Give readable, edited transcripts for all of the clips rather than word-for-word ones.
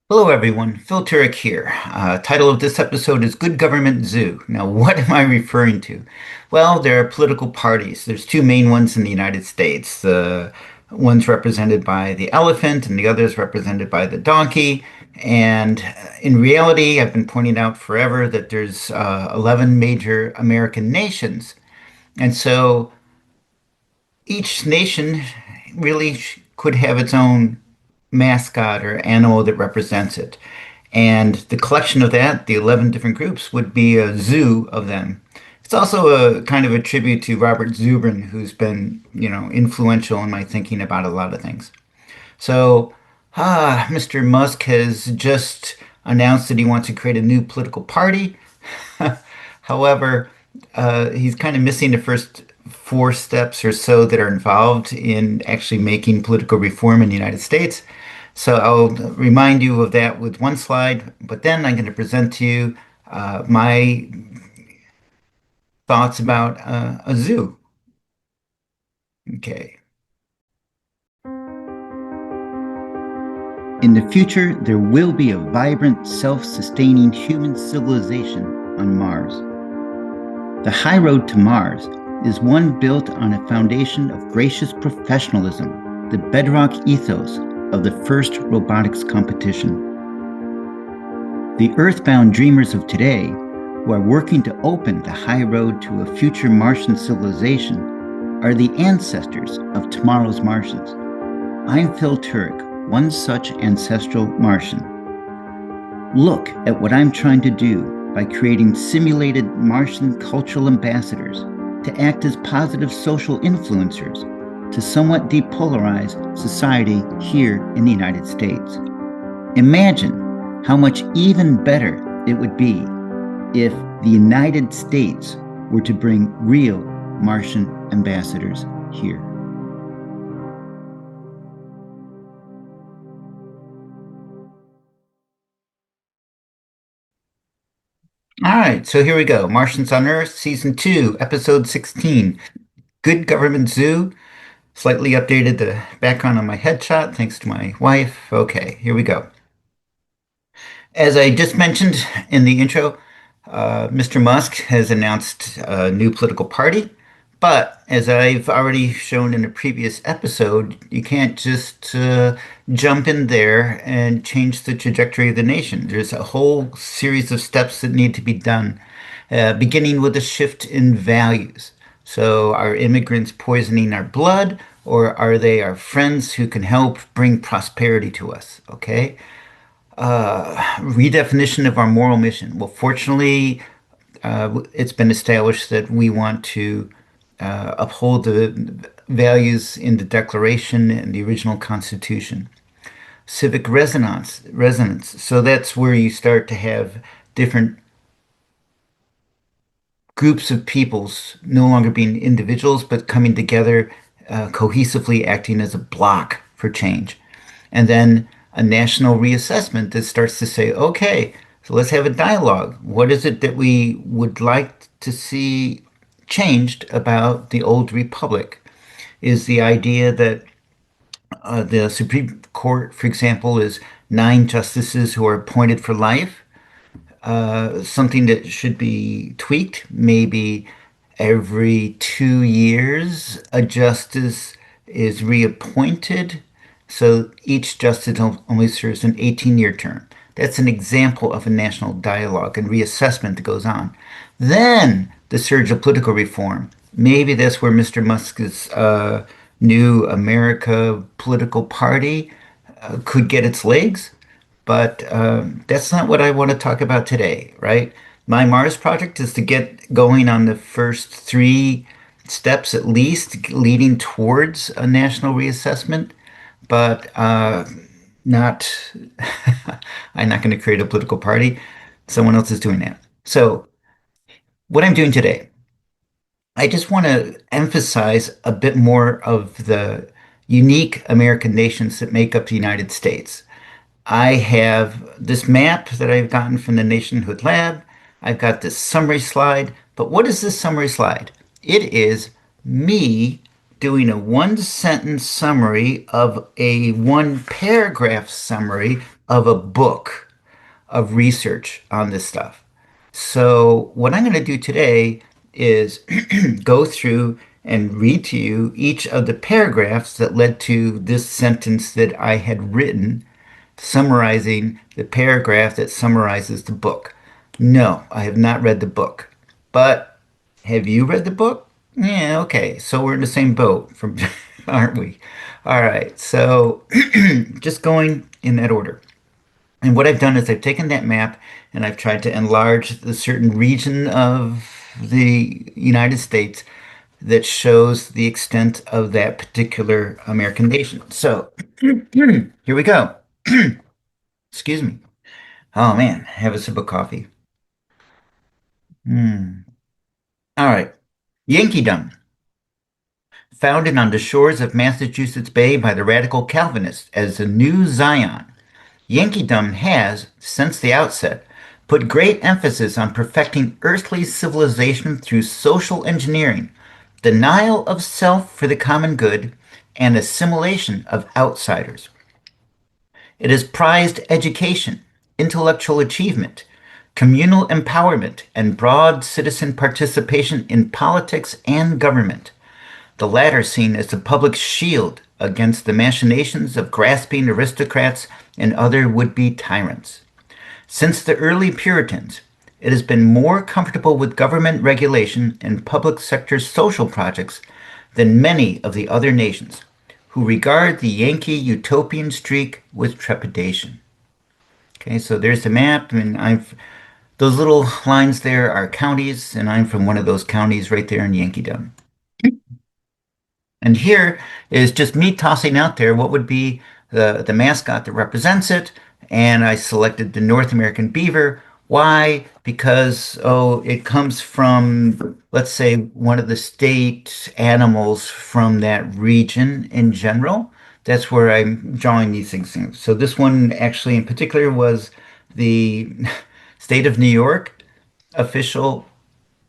Hello, everyone. Phil Turek here. Title of this episode is Good Government Zoo. Now, what am I referring to? Well, there are political parties. There's two main ones in the United States. The one's represented by the elephant and the other is represented by the donkey. And in reality, I've been pointing out forever that there's 11 major American nations. And so each nation really could have its own mascot or animal that represents it. And the collection of that, the 11 different groups, would be a zoo of them. It's also a kind of a tribute to Robert Zubrin, who's been, influential in my thinking about a lot of things. So, Mr. Musk has just announced that he wants to create a new political party. However, he's kind of missing the first four steps or so that are involved in actually making political reform in the United States. So I'll remind you of that with one slide, but then I'm going to present to you my thoughts about a zoo. Okay. In the future, there will be a vibrant, self-sustaining human civilization on Mars. The high road to Mars is one built on a foundation of gracious professionalism, the bedrock ethos of the first robotics competition. The earthbound dreamers of today, who are working to open the high road to a future Martian civilization, are the ancestors of tomorrow's Martians. I'm Phil Turek, one such ancestral Martian. Look at what I'm trying to do by creating simulated Martian cultural ambassadors to act as positive social influencers to somewhat depolarize society here in the United States. Imagine how much even better it would be if the United States were to bring real Martian ambassadors here. All right, so here we go. Martians on Earth, Season 2, Episode 16. Good Government Zoo. Slightly updated the background on my headshot thanks to my wife. Okay, here we go. As I just mentioned in the intro, Mr. Musk has announced a new political party. But as I've already shown in a previous episode, you can't just jump in there and change the trajectory of the nation. There's a whole series of steps that need to be done, beginning with a shift in values. So, are immigrants poisoning our blood, or are they our friends who can help bring prosperity to us? Okay. Redefinition of our moral mission. Well, fortunately, it's been established that we want to uphold the values in the Declaration and the original Constitution. Civic resonance. So that's where you start to have different groups of peoples no longer being individuals, but coming together cohesively, acting as a block for change. And then a national reassessment that starts to say, okay, so let's have a dialogue. What is it that we would like to see changed about the old republic? Is the idea that the Supreme Court, for example, is nine justices who are appointed for life, something that should be tweaked. Maybe every 2 years, a justice is reappointed. So each justice only serves an 18-year term. That's an example of a national dialogue and reassessment that goes on. Then the surge of political reform. Maybe that's where Mr. Musk's new America political party could get its legs. But that's not what I want to talk about today, right? My Mars project is to get going on the first three steps at least leading towards a national reassessment, but not, I'm not going to create a political party. Someone else is doing that. So, what I'm doing today, I just want to emphasize a bit more of the unique American nations that make up the United States. I have this map that I've gotten from the Nationhood Lab. I've got this summary slide. But what is this summary slide? It is me doing a one sentence summary of a one paragraph summary of a book of research on this stuff. So, what I'm going to do today is go through and read to you each of the paragraphs that led to this sentence that I had written, summarizing the paragraph that summarizes the book. No, I have not read the book. But have you read the book? Yeah, okay. So we're in the same boat from aren't we? All right. So just going in that order. And what I've done is I've taken that map and I've tried to enlarge the certain region of the United States that shows the extent of that particular American nation. So here we go. Excuse me. Oh man, have a sip of coffee. Hmm. All right. Yankeedom, founded on the shores of Massachusetts Bay by the radical Calvinists as the New Zion. Yankeedom has, since the outset, put great emphasis on perfecting earthly civilization through social engineering, denial of self for the common good, and assimilation of outsiders. It has prized education, intellectual achievement, communal empowerment, and broad citizen participation in politics and government, the latter seen as the public shield against the machinations of grasping aristocrats and other would-be tyrants. Since the early Puritans, it has been more comfortable with government regulation and public sector social projects than many of the other nations, who regard the Yankee utopian streak with trepidation. Okay, so there's the map, and I've those little lines there are counties, and I'm from one of those counties right there in Yankeedom. And here is just me tossing out there what would be the mascot that represents it. And I selected the North American beaver. Why? Because, oh, it comes from, let's say, one of the state animals from that region in general. That's where I'm drawing these things. So this one actually in particular was the state of New York official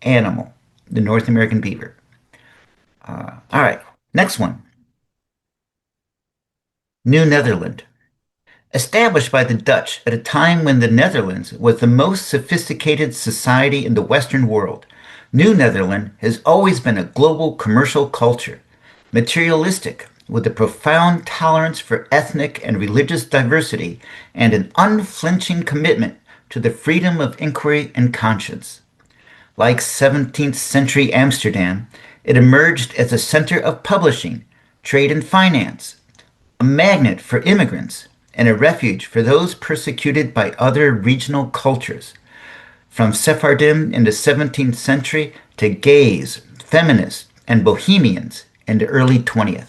animal, the North American beaver. All right, next one. New Netherland. Established by the Dutch at a time when the Netherlands was the most sophisticated society in the Western world, New Netherland has always been a global commercial culture, materialistic, with a profound tolerance for ethnic and religious diversity and an unflinching commitment to the freedom of inquiry and conscience. Like 17th century Amsterdam, it emerged as a center of publishing, trade and finance, a magnet for immigrants, and a refuge for those persecuted by other regional cultures, from Sephardim in the 17th century to gays, feminists, and bohemians in the early 20th.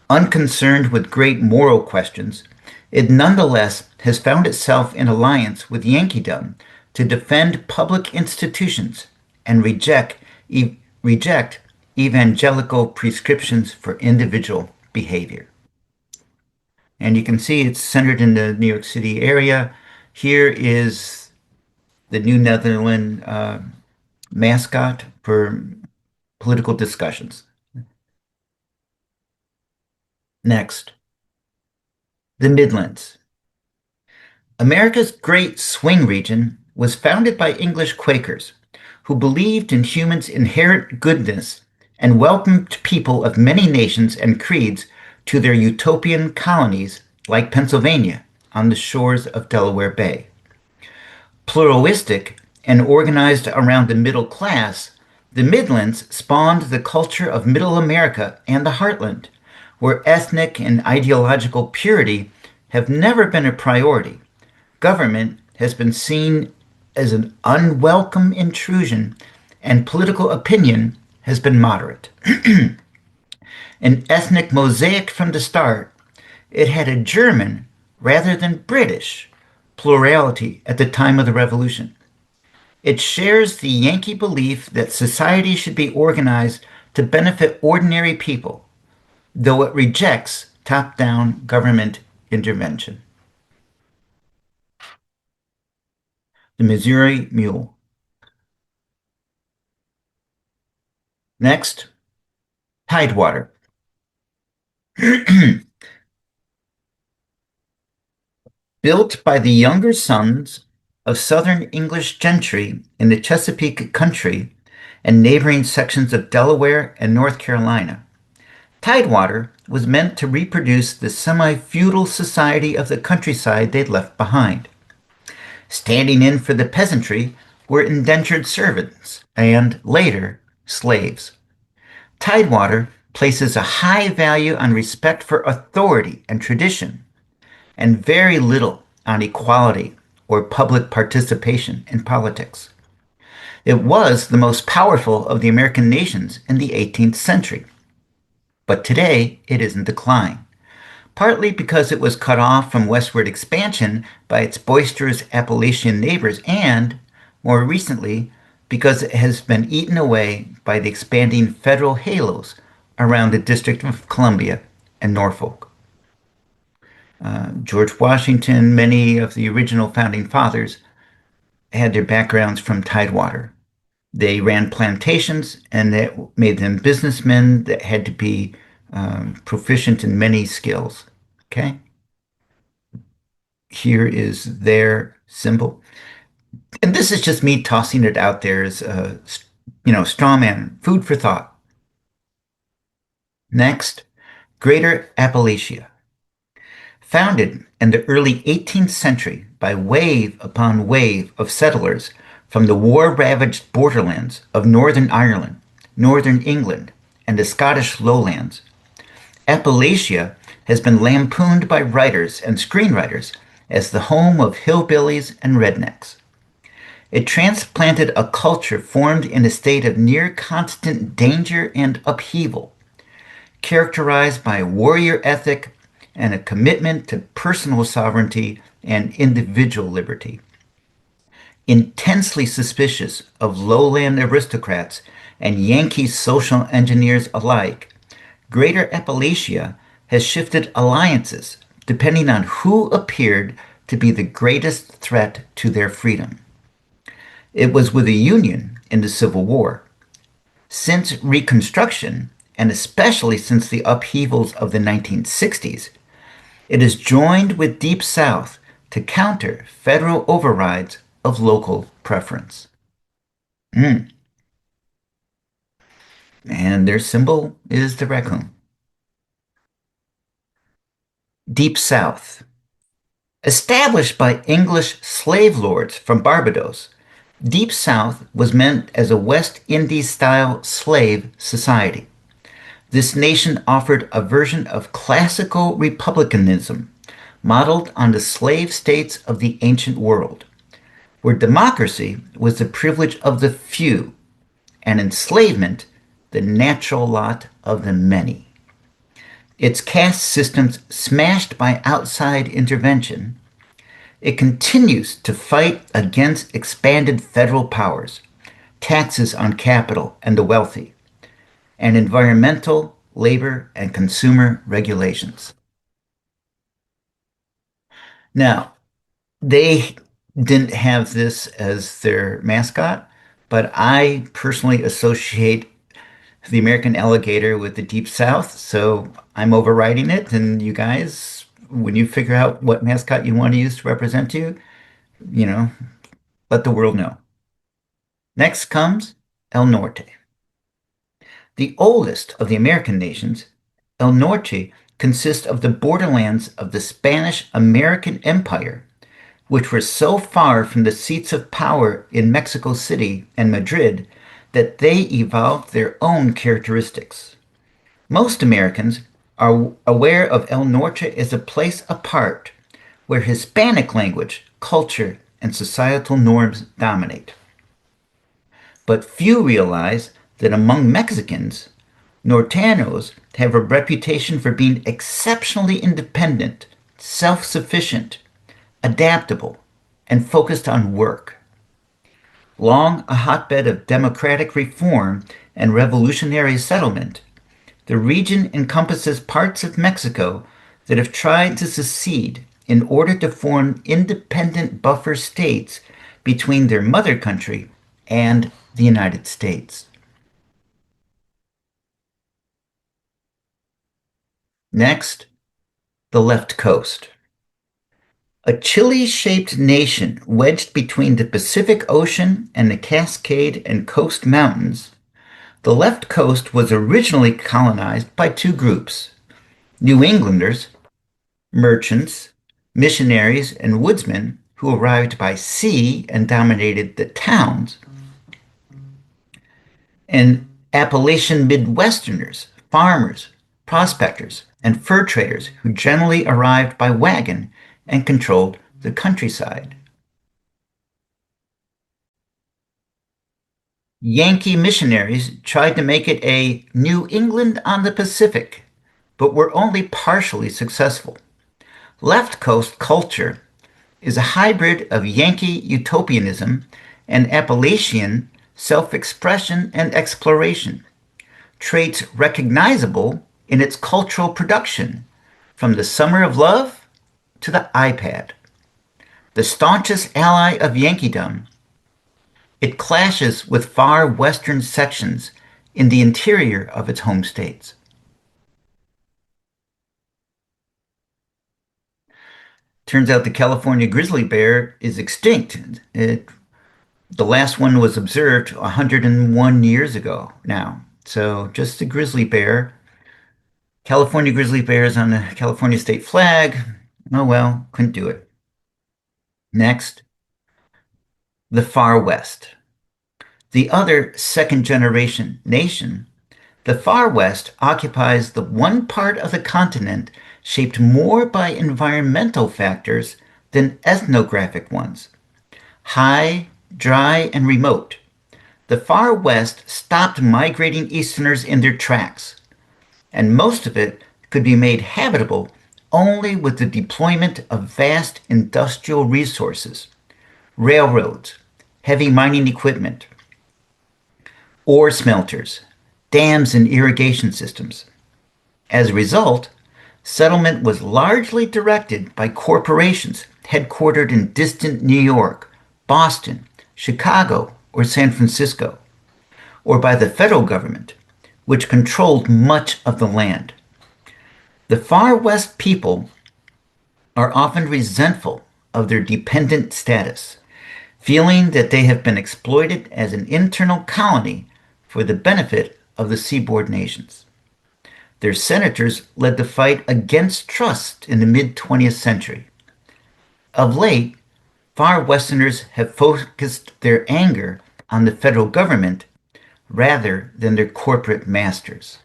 Unconcerned with great moral questions, it nonetheless has found itself in alliance with Yankeedom to defend public institutions and reject evangelical prescriptions for individual behavior. And you can see it's centered in the New York City area. Here is the New Netherland mascot for political discussions. Next, the Midlands. America's great swing region was founded by English Quakers who believed in humans' inherent goodness and welcomed people of many nations and creeds to their utopian colonies like Pennsylvania on the shores of Delaware Bay. Pluralistic and organized around the middle class, the Midlands spawned the culture of Middle America and the Heartland, where ethnic and ideological purity have never been a priority. Government has been seen as an unwelcome intrusion, and political opinion has been moderate. An ethnic mosaic from the start, it had a German rather than British plurality at the time of the Revolution. It shares the Yankee belief that society should be organized to benefit ordinary people, though it rejects top down government intervention. The Missouri Mule. Next, Tidewater. Built by the younger sons of Southern English gentry in the Chesapeake country and neighboring sections of Delaware and North Carolina, Tidewater was meant to reproduce the semi-feudal society of the countryside they'd left behind. Standing in for the peasantry were indentured servants and, later, slaves. Tidewater places a high value on respect for authority and tradition, and very little on equality or public participation in politics. It was the most powerful of the American nations in the 18th century, but today it is in decline, partly because it was cut off from westward expansion by its boisterous Appalachian neighbors, and, more recently, because it has been eaten away by the expanding federal halos around the District of Columbia and Norfolk. George Washington, many of the original founding fathers had their backgrounds from Tidewater. They ran plantations, and that made them businessmen that had to be proficient in many skills. Okay, here is their symbol, and this is just me tossing it out there as a straw man, food for thought. Next, Greater Appalachia. Founded in the early 18th century by wave upon wave of settlers from the war-ravaged borderlands of Northern Ireland, Northern England, and the Scottish lowlands, Appalachia has been lampooned by writers and screenwriters as the home of hillbillies and rednecks. It transplanted a culture formed in a state of near constant danger and upheaval, characterized by warrior ethic and a commitment to personal sovereignty and individual liberty. Intensely suspicious of lowland aristocrats and Yankee social engineers alike, Greater Appalachia has shifted alliances depending on who appeared to be the greatest threat to their freedom. It was with the Union in the Civil War. Since Reconstruction, and especially since the upheavals of the 1960s, it has joined with Deep South to counter federal overrides of local preference. Mm. And their symbol is the raccoon. Deep South. Established by English slave lords from Barbados, Deep South was meant as a West Indies-style slave society. This nation offered a version of classical republicanism modeled on the slave states of the ancient world, where democracy was the privilege of the few and enslavement the natural lot of the many. Its caste systems smashed by outside intervention, it continues to fight against expanded federal powers, taxes on capital and the wealthy, and environmental, labor, and consumer regulations. Now, they didn't have this as their mascot, but I personally associate the American alligator with the Deep South, so I'm overriding it. And you guys, when you figure out what mascot you want to use to represent you, you know, let the world know. Next comes El Norte. The oldest of the American nations, El Norte consists of the borderlands of the Spanish-American Empire, which were so far from the seats of power in Mexico City and Madrid that they evolved their own characteristics. Most Americans are aware of El Norte as a place apart, where Hispanic language, culture, and societal norms dominate. But few realize that among Mexicans, Norteños have a reputation for being exceptionally independent, self-sufficient, adaptable, and focused on work. Long a hotbed of democratic reform and revolutionary settlement, the region encompasses parts of Mexico that have tried to secede in order to form independent buffer states between their mother country and the United States. Next, the left coast. A chili-shaped nation wedged between the Pacific Ocean and the Cascade and Coast Mountains, the left coast was originally colonized by two groups: New Englanders, merchants, missionaries, and woodsmen who arrived by sea and dominated the towns, and Appalachian Midwesterners, farmers, prospectors, and fur traders who generally arrived by wagon and controlled the countryside. Yankee missionaries tried to make it a New England on the Pacific, but were only partially successful. Left Coast culture is a hybrid of Yankee utopianism and Appalachian self-expression and exploration, traits recognizable in its cultural production, from the Summer of Love to the iPad. The staunchest ally of Yankeedom, it clashes with far western sections in the interior of its home states. Turns out the California grizzly bear is extinct. The last one was observed 101 years ago now. So just the grizzly bear. California grizzly bears on the California state flag. Oh well, couldn't do it. Next, the Far West. The other second generation nation, the Far West occupies the one part of the continent shaped more by environmental factors than ethnographic ones. High, dry, and remote, the Far West stopped migrating Easterners in their tracks, and most of it could be made habitable only with the deployment of vast industrial resources, railroads, heavy mining equipment, ore smelters, dams, and irrigation systems. As a result, settlement was largely directed by corporations headquartered in distant New York, Boston, Chicago, or San Francisco, or by the federal government, which controlled much of the land. The Far West people are often resentful of their dependent status, feeling that they have been exploited as an internal colony for the benefit of the seaboard nations. Their senators led the fight against trust in the mid-20th century. Of late, Far Westerners have focused their anger on the federal government rather than their corporate masters.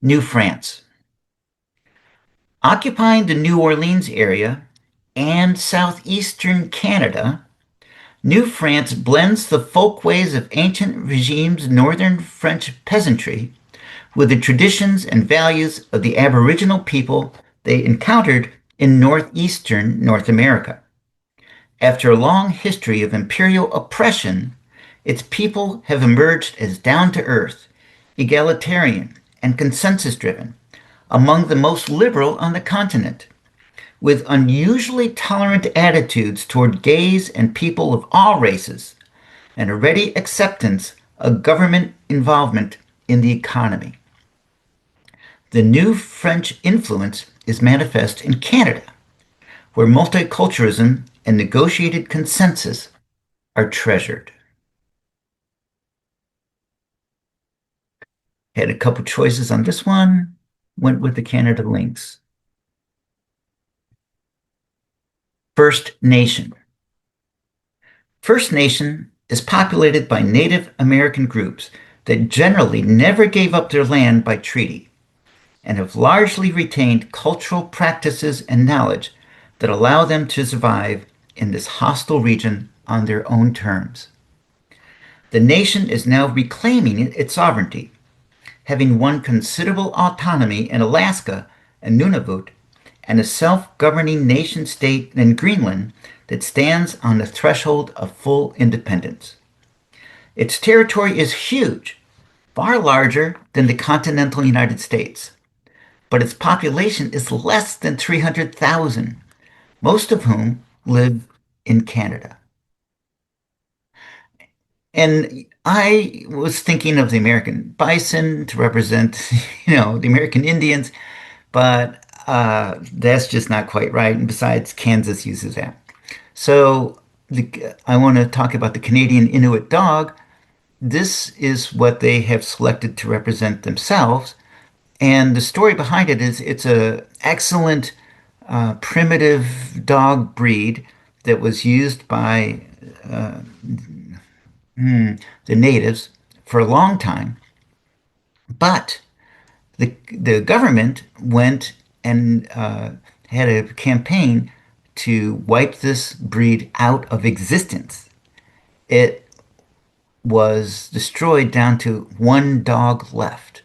New France. Occupying the New Orleans area and southeastern Canada, New France blends the folkways of ancient regimes' northern French peasantry with the traditions and values of the Aboriginal people they encountered in northeastern North America. After a long history of imperial oppression, its people have emerged as down-to-earth, egalitarian, and consensus-driven, among the most liberal on the continent, with unusually tolerant attitudes toward gays and people of all races, and a ready acceptance of government involvement in the economy. The new French influence is manifest in Canada, where multiculturalism and negotiated consensus are treasured. Had a couple choices on this one, went with the Canada links. First Nation. First Nation is populated by Native American groups that generally never gave up their land by treaty and have largely retained cultural practices and knowledge that allow them to survive in this hostile region on their own terms. The nation is now reclaiming its sovereignty, having won considerable autonomy in Alaska and Nunavut, and a self-governing nation-state in Greenland that stands on the threshold of full independence. Its territory is huge, far larger than the continental United States, but its population is less than 300,000, most of whom live in Canada. And I was thinking of the American bison to represent, the American Indians, but that's just not quite right. And besides, Kansas uses that. So I want to talk about the Canadian Inuit dog. This is what they have selected to represent themselves. And the story behind it is it's a excellent primitive dog breed that was used by the natives for a long time. But the government went and had a campaign to wipe this breed out of existence. It was destroyed down to one dog left.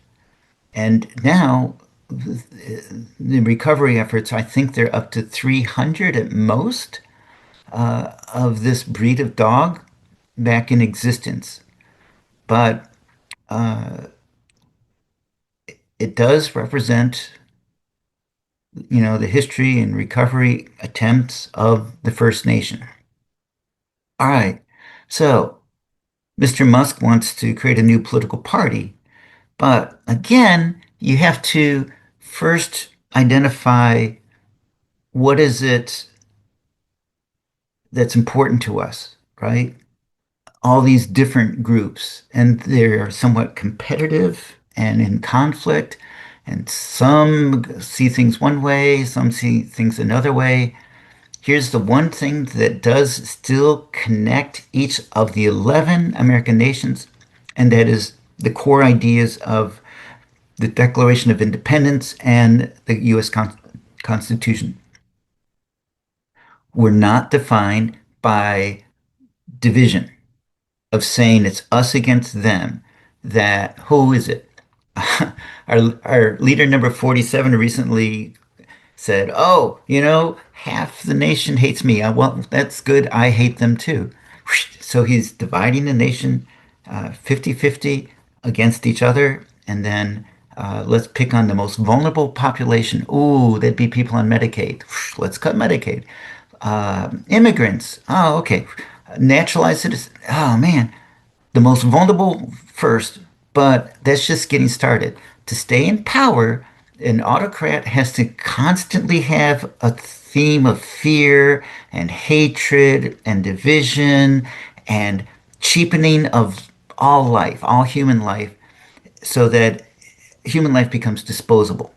And now the recovery efforts, I think they're up to 300 at most of this breed of dog back in existence. But it does represent, the history and recovery attempts of the First Nation. All right. So Mr. Musk wants to create a new political party. But again, you have to first identify what is it that's important to us, right? All these different groups, and they're somewhat competitive and in conflict, and some see things one way, some see things another way. Here's the one thing that does still connect each of the 11 American nations, and that is the core ideas of the Declaration of Independence and the U.S. Constitution. We're not defined by division of saying it's us against them, that who is it? Our leader number 47 recently said, "Oh, half the nation hates me. Well, that's good. I hate them too." So he's dividing the nation 50-50 against each other. And then let's pick on the most vulnerable population. Ooh, that'd be people on Medicaid. Let's cut Medicaid. Immigrants. Oh, okay. Naturalized citizens. Oh, man. The most vulnerable first, but that's just getting started. To stay in power, an autocrat has to constantly have a theme of fear and hatred and division and cheapening of all life, all human life, so that human life becomes disposable.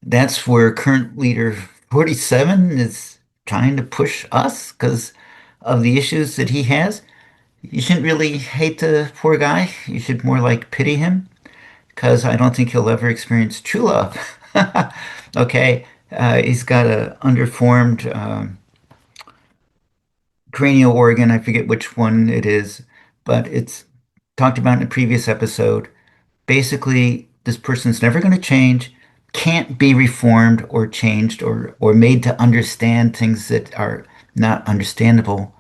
That's where current leader 47 is trying to push us because of the issues that he has. You shouldn't really hate the poor guy. You should more like pity him because I don't think he'll ever experience true love. Okay, he's got a underformed cranial organ. I forget which one it is, but it's talked about in a previous episode. Basically, this person's never going to change, can't be reformed or changed or made to understand things that are not understandable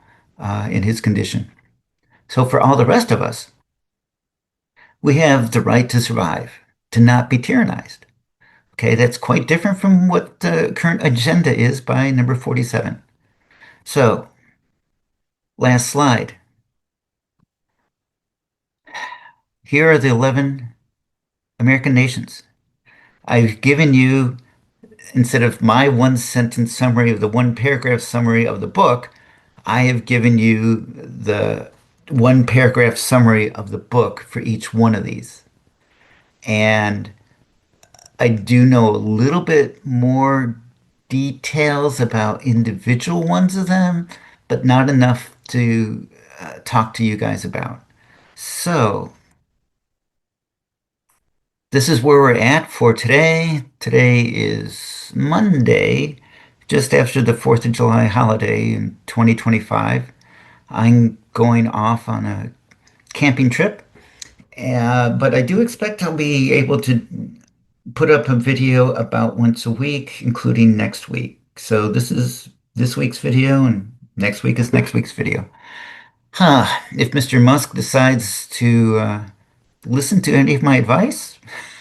in his condition. So for all the rest of us, we have the right to survive, to not be tyrannized. Okay, that's quite different from what the current agenda is by number 47. So, last slide. Here are the 11 American nations. I've given you, instead of my one sentence summary of the one paragraph summary of the book, I have given you the one paragraph summary of the book for each one of these. And I do know a little bit more details about individual ones of them, but not enough to talk to you guys about. So, this is where we're at for today. Today is Monday, just after the 4th of July holiday in 2025. I'm going off on a camping trip, but I do expect I'll be able to put up a video about once a week, including next week. So this is this week's video, and next week is next week's video. If Mr. Musk decides to listen to any of my advice,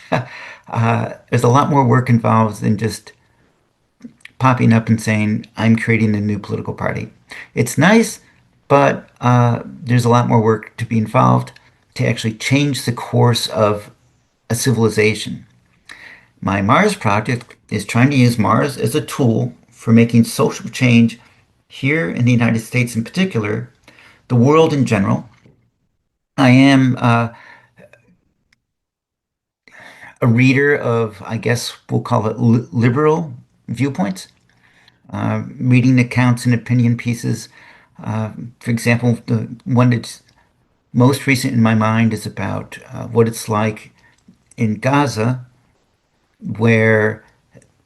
there's a lot more work involved than just popping up and saying, I'm creating a new political party. It's nice, But there's a lot more work to be involved to actually change the course of a civilization. My Mars project is trying to use Mars as a tool for making social change here in the United States in particular, the world in general. I am a reader of, I guess we'll call it liberal viewpoints, reading accounts and opinion pieces. For example, the one that's most recent in my mind is about what it's like in Gaza, where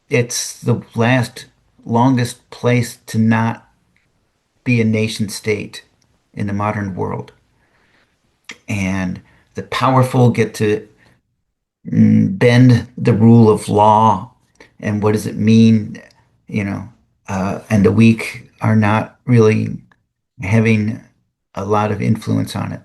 it's the longest place to not be a nation state in the modern world. And the powerful get to bend the rule of law. And what does it mean? You know, and the weak are not really having a lot of influence on it.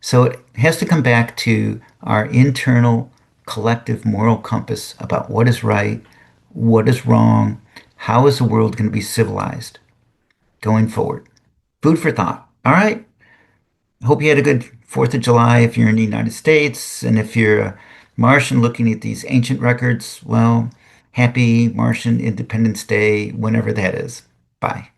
So it has to come back to our internal collective moral compass about what is right, what is wrong, how is the world going to be civilized going forward. Food for thought. All right. Hope you had a good 4th of July if you're in the United States. And if you're a Martian looking at these ancient records, well, happy Martian Independence Day, whenever that is. Bye.